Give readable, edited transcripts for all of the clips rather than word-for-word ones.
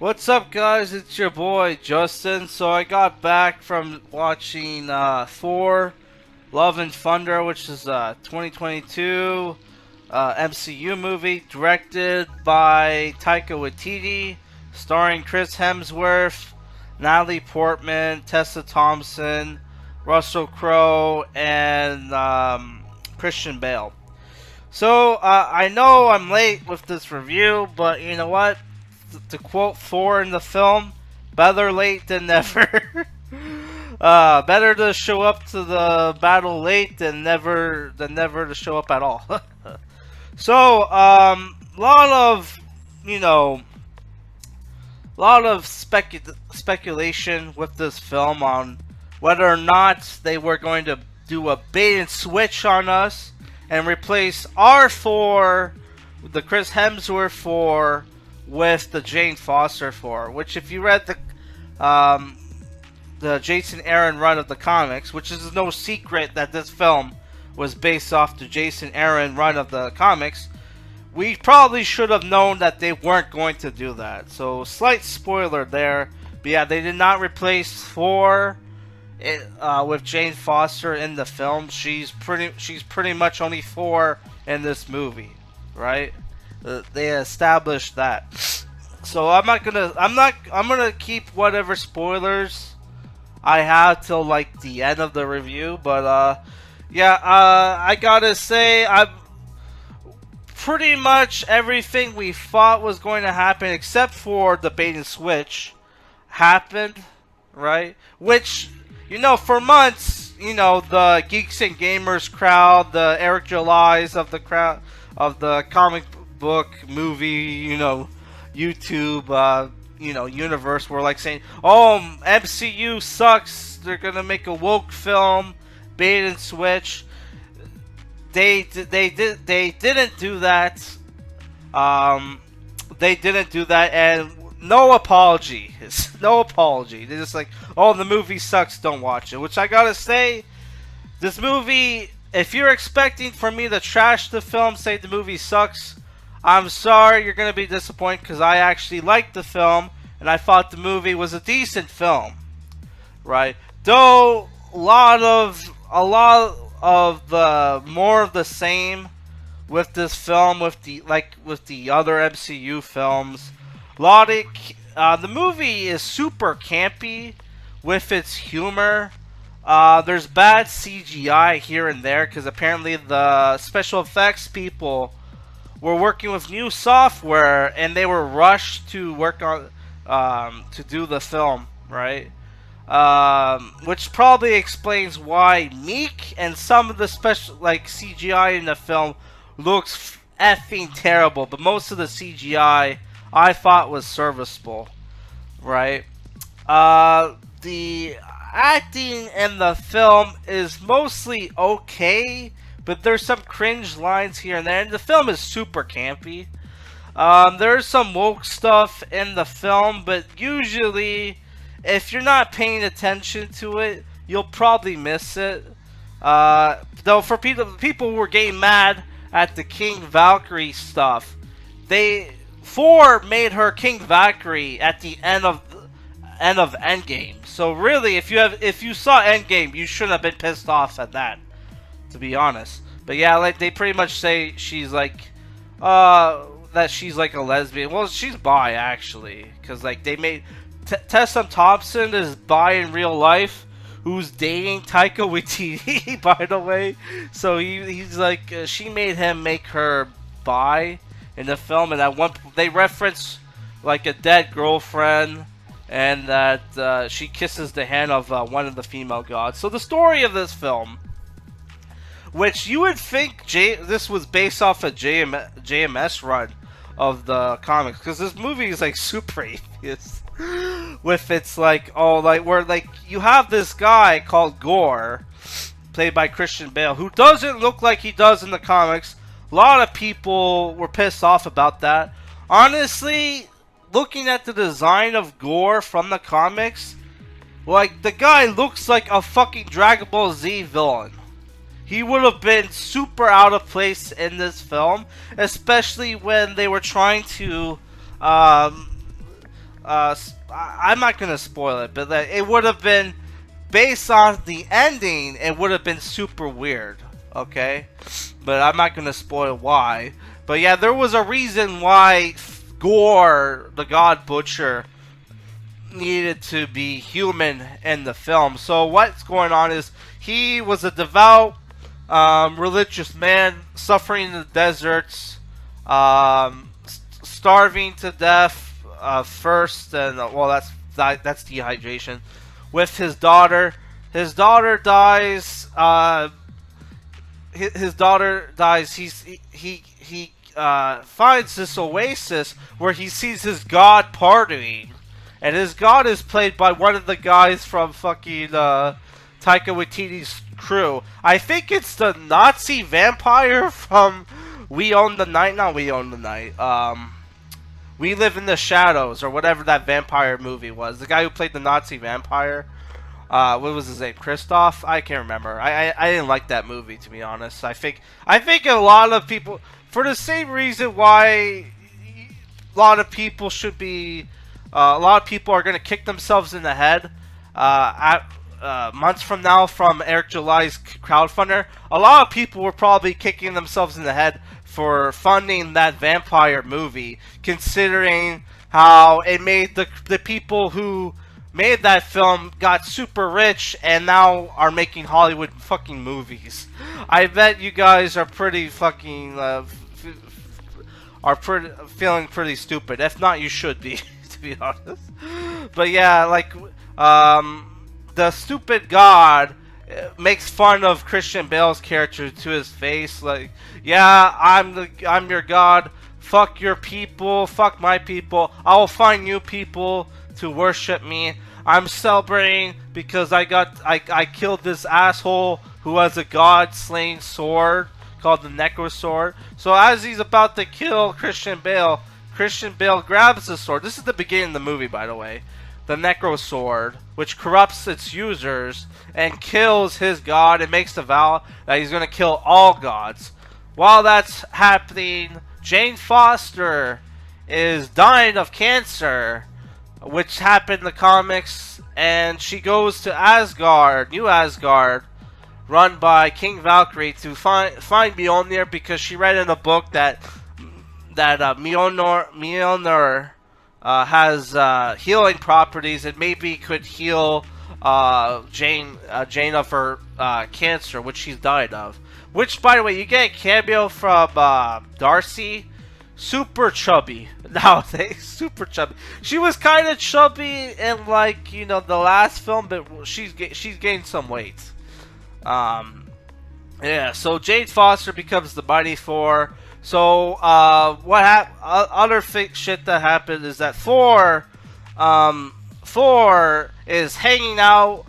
What's up, guys? It's your boy Justin. So I got back from watching Thor: Love and Thunder, which is a 2022 MCU movie directed by Taika Waititi, starring Chris Hemsworth, Natalie Portman, Tessa Thompson, Russel Crowe, and Christian Bale. So I know I'm late with this review, but you know what? To quote Thor in the film, better late than never. Better to show up to the battle late than never to show up at all. So, lot of, you know, lot of speculation with this film on whether or not they were going to do a bait and switch on us and replace our Thor, the Chris Hemsworth Thor, with the Jane Foster Thor. Which, if you read the Jason Aaron run of the comics, which is no secret that this film was based off the Jason Aaron run of the comics, we probably should have known that they weren't going to do that. So, slight spoiler there. But yeah, they did not replace Thor with Jane Foster in the film. She's pretty much only Thor in this movie, right? They established that. So I'm gonna keep whatever spoilers I have till like the end of the review. But I gotta say, I'm pretty much everything we thought was going to happen, except for the bait and switch, happened, right? Which, for months, the geeks and gamers crowd, the Eric Julys of the crowd of the comic book movie, YouTube, universe were like saying, "Oh, MCU sucks. They're gonna make a woke film, bait and switch." They didn't do that. They didn't do that, and no apology. No apology. They're just like, "Oh, the movie sucks. Don't watch it." Which I gotta say, this movie, if you're expecting for me to trash the film, say the movie sucks, I'm sorry, you're going to be disappointed, because I actually liked the film, and I thought the movie was a decent film, right? Though, a lot of the more of the same with this film, with the other MCU films. The movie is super campy with its humor. There's bad CGI here and there, because apparently the special effects people were working with new software, and they were rushed to work on to do the film, right? Which probably explains why Meek and some of the special CGI in the film looks effing terrible, but most of the CGI I thought was serviceable, right? The acting in the film is mostly okay, but there's some cringe lines here and there, and the film is super campy. There's some woke stuff in the film, but usually, if you're not paying attention to it, you'll probably miss it. Though for people who were getting mad at the King Valkyrie stuff, Thor made her King Valkyrie at the end of Endgame. So really, if you saw Endgame, you shouldn't have been pissed off at that, to be honest. But yeah, they pretty much say she's that she's like a lesbian. Well, she's bi actually, because they made Tessa Thompson is bi in real life, who's dating Taika Waititi, by the way. So he's like, she made him make her bi in the film, and at one they reference like a dead girlfriend, and that she kisses the hand of one of the female gods. So the story of this film, which you would think this was based off a JMS run of the comics, because this movie is super atheist. With its where you have this guy called Gore, played by Christian Bale, who doesn't look like he does in the comics. A lot of people were pissed off about that. Honestly, looking at the design of Gore from the comics, the guy looks like a fucking Dragon Ball Z villain. He would have been super out of place in this film, especially when they were trying to I'm not gonna spoil it, but that it would have been based on the ending. It would have been super weird. Okay, but I'm not gonna spoil why. But yeah, there was a reason why Gore, the God Butcher, needed to be human in the film. So what's going on is he was a devout, religious man suffering in the deserts, starving to death first, and well, that's dehydration. With his daughter, his daughter dies. His daughter dies. He finds this oasis where he sees his god partying. And his god is played by one of the guys from fucking Taika Waititi's Crowe. I think it's the Nazi vampire from We Own the Night. Not We Own the Night. We Live in the Shadows, or whatever that vampire movie was. The guy who played the Nazi vampire. What was his name? Christoph? I can't remember. I didn't like that movie, to be honest. I think a lot of people, for the same reason why a lot of people should be. A lot of people are going to kick themselves in the head months from now from Eric July's crowdfunder. A lot of people were probably kicking themselves in the head for funding that vampire movie, considering how it made the people who made that film got super rich and now are making Hollywood fucking movies. I bet you guys are pretty fucking feeling pretty stupid. If not, you should be. To be honest, but yeah, like the stupid god makes fun of Christian Bale's character to his face, like, yeah, I'm your god, fuck your people, fuck my people, I will find new people to worship me. I'm celebrating because I killed this asshole who has a god slaying sword called the Necro Sword. So as he's about to kill Christian Bale grabs the sword. This is the beginning of the movie, by the way. The Necro Sword, which corrupts its users and kills his god and makes the vow that he's going to kill all gods. While that's happening, Jane Foster is dying of cancer, which happened in the comics, and she goes to Asgard, New Asgard, run by King Valkyrie, to find Mjolnir, because she read in a book that Mjolnir has healing properties and maybe could heal Jane of her cancer, which she's died of. Which, by the way, you get a cameo from Darcy, super chubby nowadays, super chubby. She was kind of chubby in, like, you know, the last film, but she's gained some weight. Yeah, so Jane Foster becomes the Mighty Thor. So, other shit that happened is that Thor is hanging out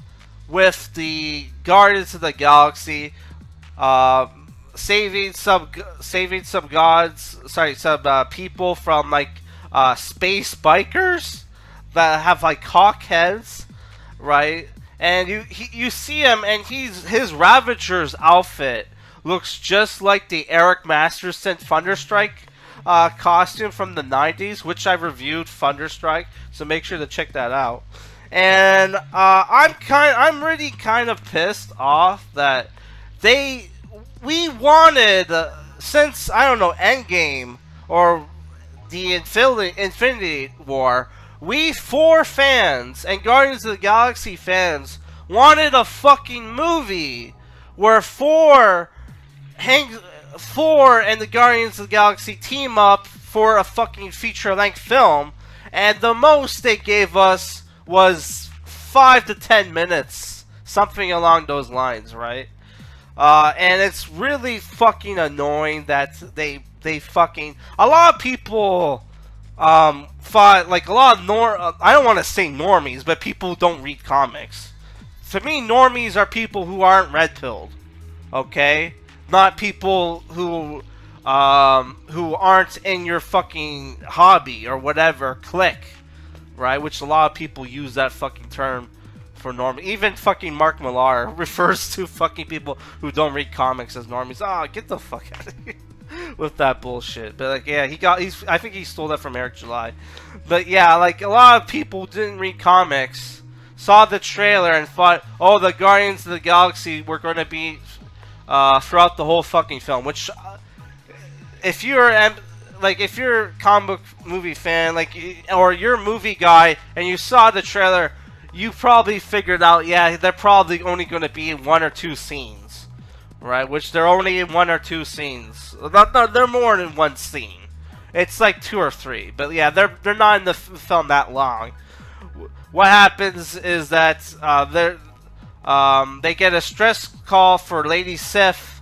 with the Guardians of the Galaxy, saving some people from, like, space bikers that have, like, hawk heads, right? And you see him, and his Ravager's outfit looks just like the Eric Masterson Thunderstrike costume from the 90s, which I reviewed, Thunderstrike, so make sure to check that out. And I'm really kind of pissed off that we wanted, since, I don't know, Endgame or the Infinity War, we Thor fans and Guardians of the Galaxy fans wanted a fucking movie where Thor and the Guardians of the Galaxy team up for a fucking feature-length film, and the most they gave us was 5 to 10 minutes, something along those lines, right? And it's really fucking annoying that they fucking, a lot of people thought, like, a lot of I don't want to say normies, but people who don't read comics. To me, normies are people who aren't red-pilled, okay? Not people who aren't in your fucking hobby or whatever clique, right? Which a lot of people use that fucking term for norm. Even fucking Mark Millar refers to fucking people who don't read comics as normies. Ah, get the fuck out of here. with that bullshit. But like, yeah, I think he stole that from Eric July. But yeah, like a lot of people didn't read comics, saw the trailer and thought, oh, the Guardians of the Galaxy were going to be throughout the whole fucking film. Which, if you're a comic book movie fan, like, or you're a movie guy and you saw the trailer, you probably figured out, yeah, they're probably only going to be in 1 or 2 scenes, right? Which they're only in 1 or 2 scenes. They're more than 1 scene. It's like 2 or 3, but yeah, they're not in the film that long. What happens is that they get a stress call for Lady Sif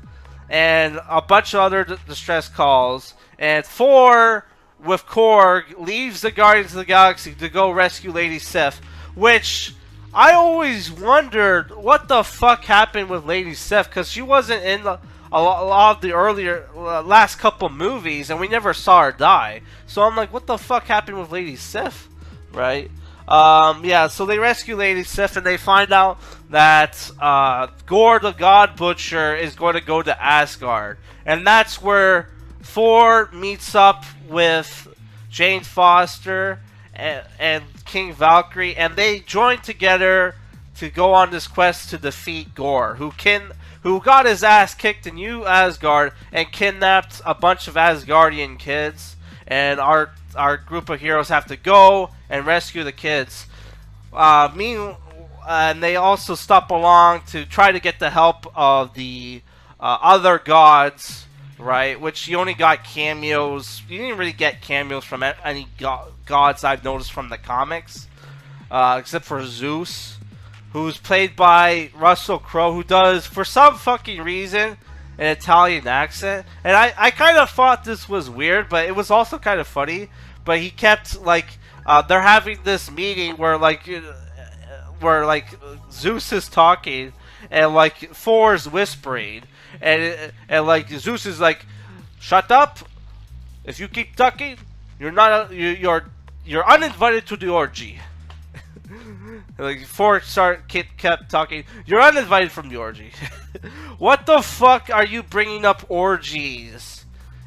and a bunch of other distress calls, and Thor with Korg leaves the Guardians of the Galaxy to go rescue Lady Sif, which I always wondered what the fuck happened with Lady Sif, because she wasn't in a lot of the earlier last couple movies, and we never saw her die. So I'm like, what the fuck happened with Lady Sif, right? Yeah, so they rescue Lady Sif, and they find out that Gore the God Butcher is going to go to Asgard, and that's where Thor meets up with Jane Foster and King Valkyrie, and they join together to go on this quest to defeat Gore, who got his ass kicked in New Asgard and kidnapped a bunch of Asgardian kids, and our group of heroes have to go and rescue the kids. And they also stop along to try to get the help of the other gods, right? Which you only got cameos. You didn't really get cameos from any gods I've noticed from the comics, except for Zeus, who's played by Russel Crowe, who does, for some fucking reason, an Italian accent. And I kind of thought this was weird, but it was also kind of funny. But he kept, like, they're having this meeting where Zeus is talking and like Thor's whispering, and like Zeus is like, "Shut up! If you keep talking, you're uninvited to the orgy." Like Thor kept talking. You're uninvited from the orgy. What the fuck are you bringing up orgies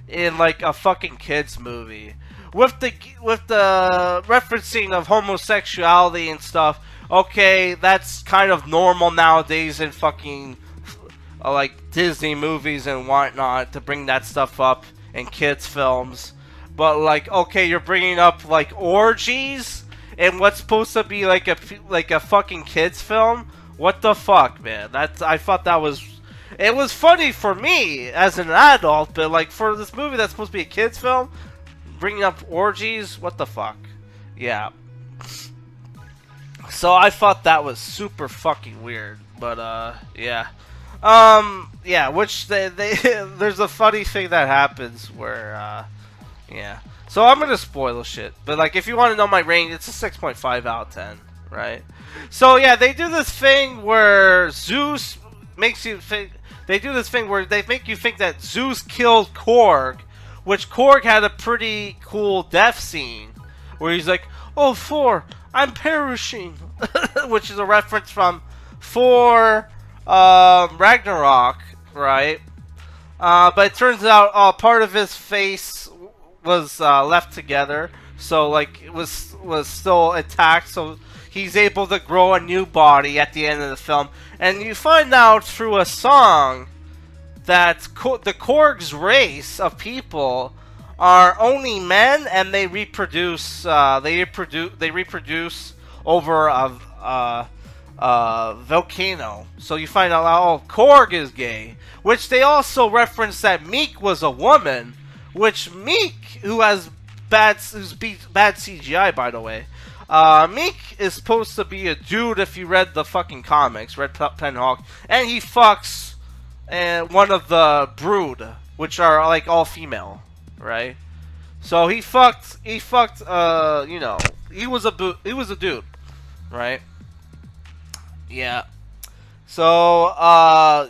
in like a fucking kids movie with the referencing of homosexuality and stuff? Okay, that's kind of normal nowadays in fucking like Disney movies and whatnot to bring that stuff up in kids films. But like, okay, you're bringing up like orgies in what's supposed to be like a fucking kids film. What the fuck, man? I thought that was, it was funny for me as an adult, but like for this movie that's supposed to be a kids film, bringing up orgies, what the fuck? Yeah. So I thought that was super fucking weird, but yeah. Yeah, which they there's a funny thing that happens where yeah. So I'm gonna spoil shit, but like if you want to know my range, it's a 6.5 out of 10, right? So yeah, they do this thing where Zeus makes you think. They do this thing where they make you think that Zeus killed Korg, which Korg had a pretty cool death scene where he's like, "Oh, Thor, I'm perishing," which is a reference from Thor Ragnarok, right? But it turns out part of his face was left together, so like it was still intact, so he's able to grow a new body at the end of the film. And you find out through a song that the Korg's race of people are only men, and they reproduce. They reproduce over a volcano. So you find out, oh, Korg is gay. Which they also reference that Meek was a woman. Which Meek, who's bad CGI, by the way. Meek is supposed to be a dude if you read the fucking comics, Red Pen Hawk, and he fucks one of the Brood, which are like all female, right? So he fucked, you know, he was a dude, right? Yeah. So,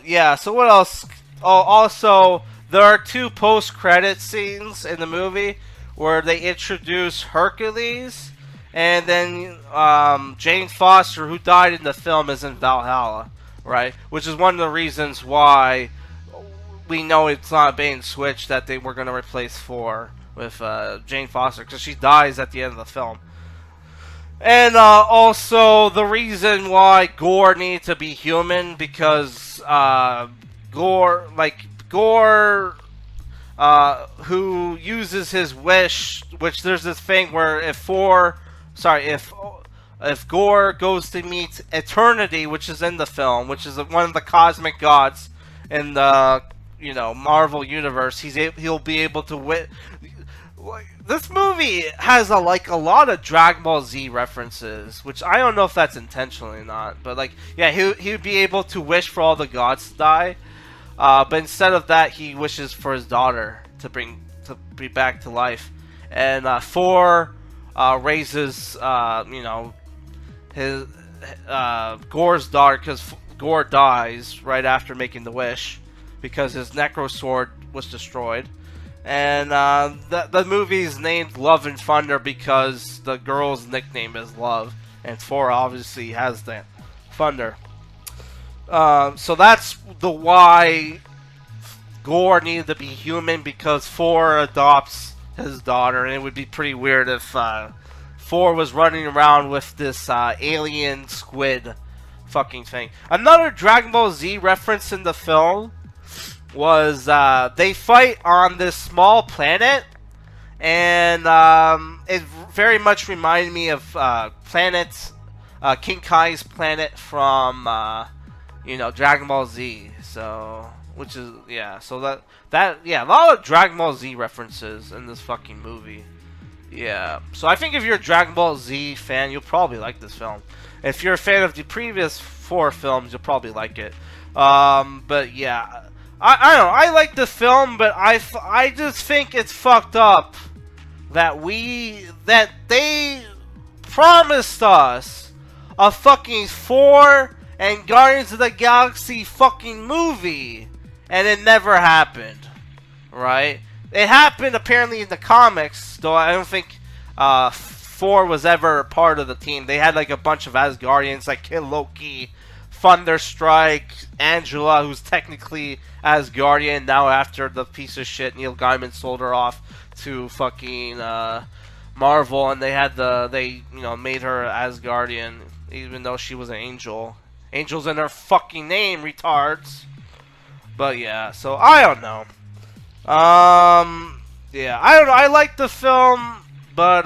yeah, so what else? Oh, also, there are 2 post-credit scenes in the movie where they introduce Hercules, and then Jane Foster, who died in the film, is in Valhalla, right? Which is one of the reasons why we know it's not being switched that they were gonna replace Thor with Jane Foster because she dies at the end of the film. And also the reason why Gore needed to be human because Gore, who uses his wish, which there's this thing where if Gore goes to meet Eternity, which is in the film, which is one of the cosmic gods in the Marvel universe, he'll be able to this movie has a lot of Dragon Ball Z references, which I don't know if that's intentionally or not, but he would be able to wish for all the gods to die, but instead of that, he wishes for his daughter to be back to life, and Thor raises his Gore's daughter because Gore dies right after making the wish because his Necro Sword was destroyed. And the movie's named Love and Thunder because the girl's nickname is Love, and Thor obviously has that thunder. So that's the why Gore needed to be human, because Thor adopts his daughter, and it would be pretty weird if Thor was running around with this alien squid fucking thing. Another Dragon Ball Z reference in the film was they fight on this small planet, and it very much reminded me of King Kai's planet from Dragon Ball Z. So a lot of Dragon Ball Z references in this fucking movie. Yeah, so I think if you're a Dragon Ball Z fan, you'll probably like this film. If you're a fan of the previous 4 films, you'll probably like it. But yeah, I don't know. I like the film, but I just think it's fucked up that they promised us a fucking Thor and Guardians of the Galaxy fucking movie, and it never happened, right? It happened apparently in the comics, though I don't think Thor was ever a part of the team. They had a bunch of Asgardians like Kid Loki, Thunderstrike, Angela, who's technically Asgardian now after the piece of shit Neil Gaiman sold her off to fucking Marvel, and they made her Asgardian even though she was an angel. Angel's in her fucking name, retards. But yeah, so I don't know. Yeah, I don't know. I like the film, but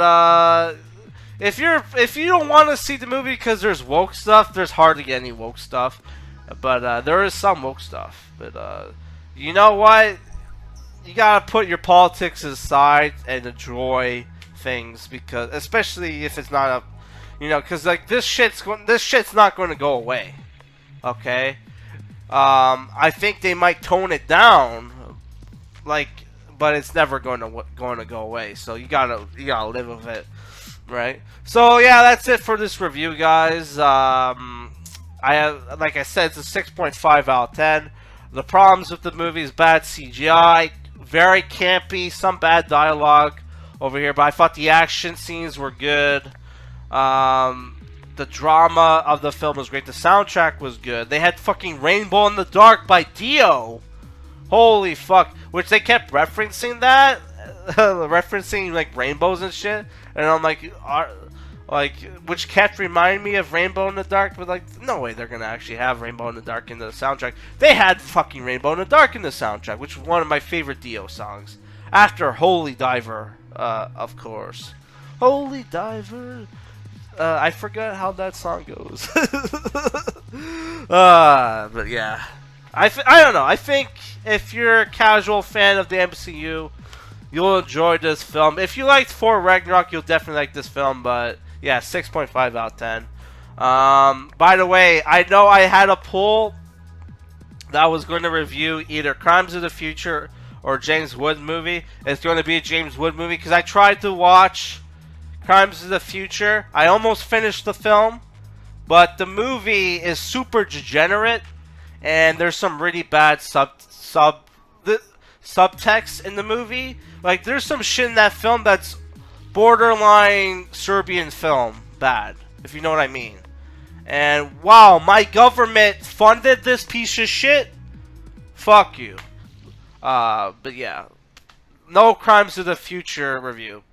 if you don't want to see the movie because there's woke stuff, there's hardly any woke stuff. But there is some woke stuff. But you know what? You gotta put your politics aside and enjoy things, because especially if it's not because this shit's not going to go away. Okay, I think they might tone it down, but it's never going to go away. So you gotta live with it, right? So yeah, that's it for this review, guys. Like I said, it's a 6.5 out of 10. The problems with the movie is bad CGI, very campy, some bad dialogue over here, but I thought the action scenes were good. The drama of the film was great. The soundtrack was good. They had fucking Rainbow in the Dark by Dio. Holy fuck. Which they kept referencing that. referencing rainbows and shit. And I'm which kept reminding me of Rainbow in the Dark, but no way they're gonna actually have Rainbow in the Dark in the soundtrack. They had fucking Rainbow in the Dark in the soundtrack, which was one of my favorite Dio songs. After Holy Diver, of course. Holy Diver. I forgot how that song goes. But yeah. I don't know. I think if you're a casual fan of the MCU, you'll enjoy this film. If you liked Thor Ragnarok, you'll definitely like this film, but yeah, 6.5 out of 10. By the way, I know I had a poll that I was going to review either Crimes of the Future or James Wood movie. It's going to be a James Wood movie because I tried to watch Crimes of the Future. I almost finished the film, but the movie is super degenerate, and there's some really bad subtext in the movie. There's some shit in that film that's borderline Serbian film bad, if you know what I mean. And wow, my government funded this piece of shit? Fuck you. But yeah, no Crimes of the Future review.